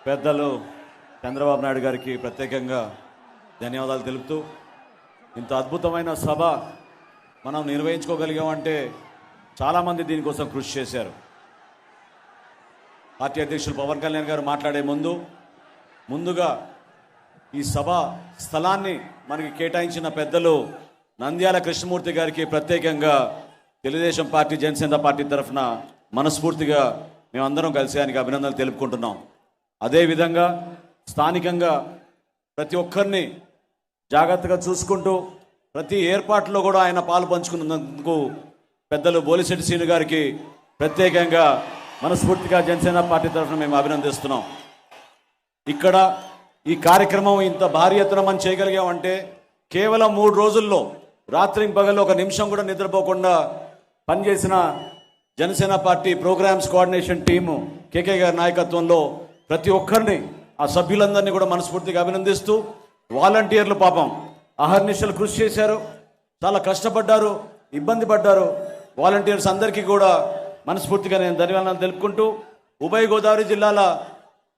పెద్దలు చంద్రబాబు నాయుడు గారికి ప్రత్యేకంగా ధన్యవాదాలు తెలుపుతూ, ఇంత అద్భుతమైన సభ మనం నిర్వహించుకోగలిగామంటే చాలామంది దీనికోసం కృషి చేశారు. పార్టీ అధ్యక్షులు పవన్ కళ్యాణ్ గారు మాట్లాడే ముందుగా ఈ సభ స్థలాన్ని మనకి కేటాయించిన పెద్దలు నంద్యాల కృష్ణమూర్తి గారికి ప్రత్యేకంగా తెలుగుదేశం పార్టీ, జనసేన పార్టీ తరఫున మనస్ఫూర్తిగా మేమందరం కలిసి ఆయనకి అభినందనలు తెలుపుకుంటున్నాం. అదేవిధంగా స్థానికంగా ప్రతి ఒక్కరిని జాగ్రత్తగా చూసుకుంటూ ప్రతి ఏర్పాట్లో కూడా ఆయన పాలు పంచుకున్నందుకు పెద్దలు బోలిశెట్టి శ్రీను గారికి ప్రత్యేకంగా మనస్ఫూర్తిగా జనసేన పార్టీ తరఫున మేము అభినందిస్తున్నాం. ఇక్కడ ఈ కార్యక్రమం ఇంత భారీ ఎత్తున మనం చేయగలిగామంటే కేవలం 3 రోజుల్లో రాత్రి పగల్లో ఒక నిమిషం కూడా నిద్రపోకుండా పనిచేసిన Janasena party programmes coordination team KK గారి నాయకత్వంలో ప్రతి ఒక్కరిని, ఆ సభ్యులందరినీ కూడా మనస్ఫూర్తిగా అభినందిస్తూ, వాలంటీర్లు పాపం అహర్నిశలు కృషి చేశారు, చాలా కష్టపడ్డారు, ఇబ్బంది పడ్డారు. వాలంటీర్స్ అందరికీ కూడా మనస్ఫూర్తిగా నేను ధన్యవాదాలు తెలుపుకుంటూ, ఉభయ గోదావరి జిల్లాల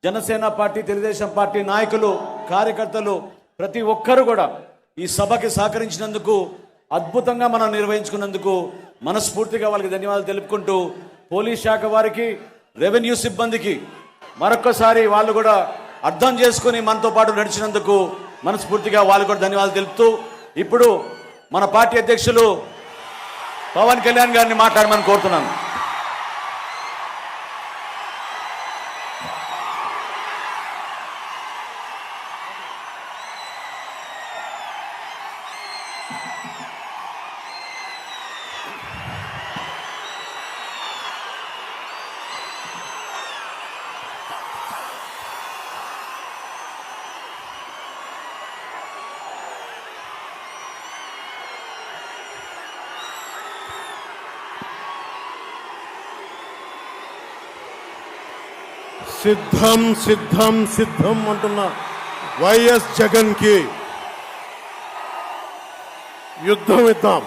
జనసేన పార్టీ, తెలుగుదేశం పార్టీ నాయకులు, కార్యకర్తలు ప్రతి ఒక్కరు కూడా ఈ సభకి సహకరించినందుకు, అద్భుతంగా మనం నిర్వహించుకున్నందుకు మనస్ఫూర్తిగా వాళ్ళకి ధన్యవాదాలు తెలుపుకుంటూ, పోలీస్ శాఖ వారికి, రెవెన్యూ సిబ్బందికి మరొక్కసారి వాళ్ళు కూడా అర్థం చేసుకుని మనతో పాటు నడిచినందుకు మనస్ఫూర్తిగా వాళ్ళు కూడా ధన్యవాదాలు తెలుపుతూ, ఇప్పుడు మన పార్టీ అధ్యక్షులు పవన్ కళ్యాణ్ గారిని మాట్లాడమని కోరుతున్నాను. సిద్ధం సిద్ధం సిద్ధం అంటున్న వైఎస్ జగన్ కి యుద్ధం ఇద్దాం.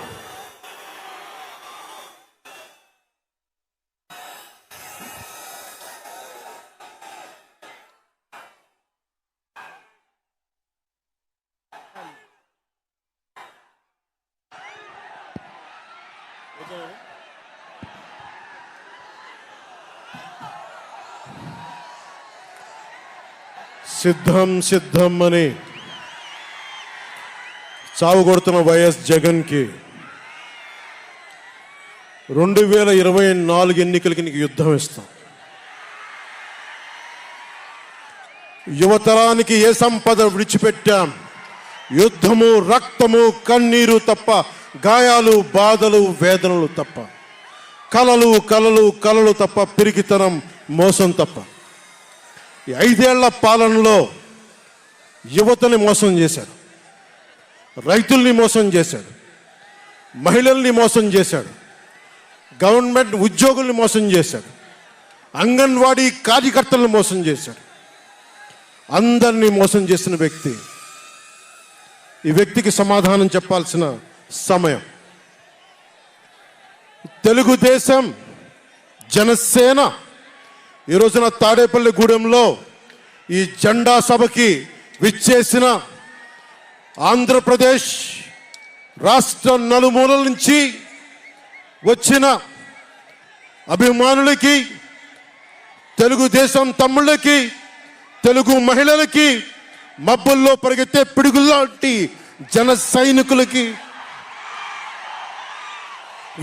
సిద్ధం సిద్ధం అని చావు కొడుతున్న వైఎస్ జగన్ కి 2024 ఎన్నికలకి నీకు యుద్ధం ఇస్తాం. యువతరానికి ఏ సంపద విడిచిపెట్టాం? యుద్ధము, రక్తము, కన్నీరు తప్ప, గాయాలు, బాధలు, వేదనలు తప్ప, కలలు కలలు కలలు తప్ప, పిరికితనం, మోసం తప్ప. ఈ 5 ఏళ్ల పాలనలో యువతని మోసం చేశాడు, రైతుల్ని మోసం చేశాడు, మహిళల్ని మోసం చేశాడు, గవర్నమెంట్ ఉద్యోగుల్ని మోసం చేశాడు, అంగన్వాడీ కార్యకర్తలను మోసం చేశాడు. అందరినీ మోసం చేసిన వ్యక్తి. ఈ వ్యక్తికి సమాధానం చెప్పాల్సిన సమయం. తెలుగుదేశం, జనసేన ఈ రోజున తాడేపల్లిగూడెంలో ఈ జెండా సభకి విచ్చేసిన ఆంధ్రప్రదేశ్ రాష్ట్ర నలుమూలల నుంచి వచ్చిన అభిమానులకి, తెలుగుదేశం తమ్ముళ్ళకి, తెలుగు మహిళలకి, మబ్బుల్లో పరిగెత్తే పిడుగుల్లాంటి జన సైనికులకి,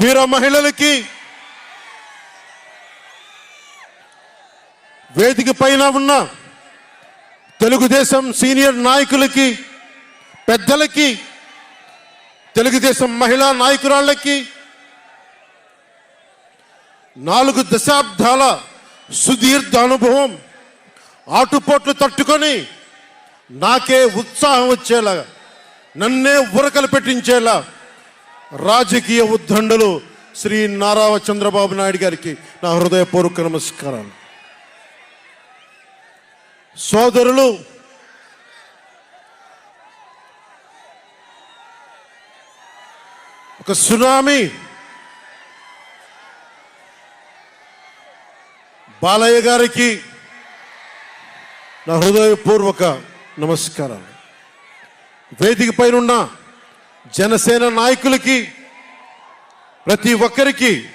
వీర మహిళలకి, వేదిక పైన ఉన్న తెలుగుదేశం సీనియర్ నాయకులకి, పెద్దలకి, తెలుగుదేశం మహిళా నాయకురాళ్ళకి, 4 దశాబ్దాల సుదీర్ఘ అనుభవం, ఆటుపోట్లు తట్టుకొని నాకే ఉత్సాహం వచ్చేలా, నన్నే ఉరకలు పెట్టించేలా రాజకీయ ఉద్దండులు శ్రీ నారా చంద్రబాబు నాయుడు గారికి నా హృదయపూర్వక నమస్కారాలు. సోదరులు, ఒక సునామీ బాలయ్య గారికి నా హృదయపూర్వక నమస్కారాలు. వేదిక పైనున్న జనసేన నాయకులకి, ప్రతి ఒక్కరికి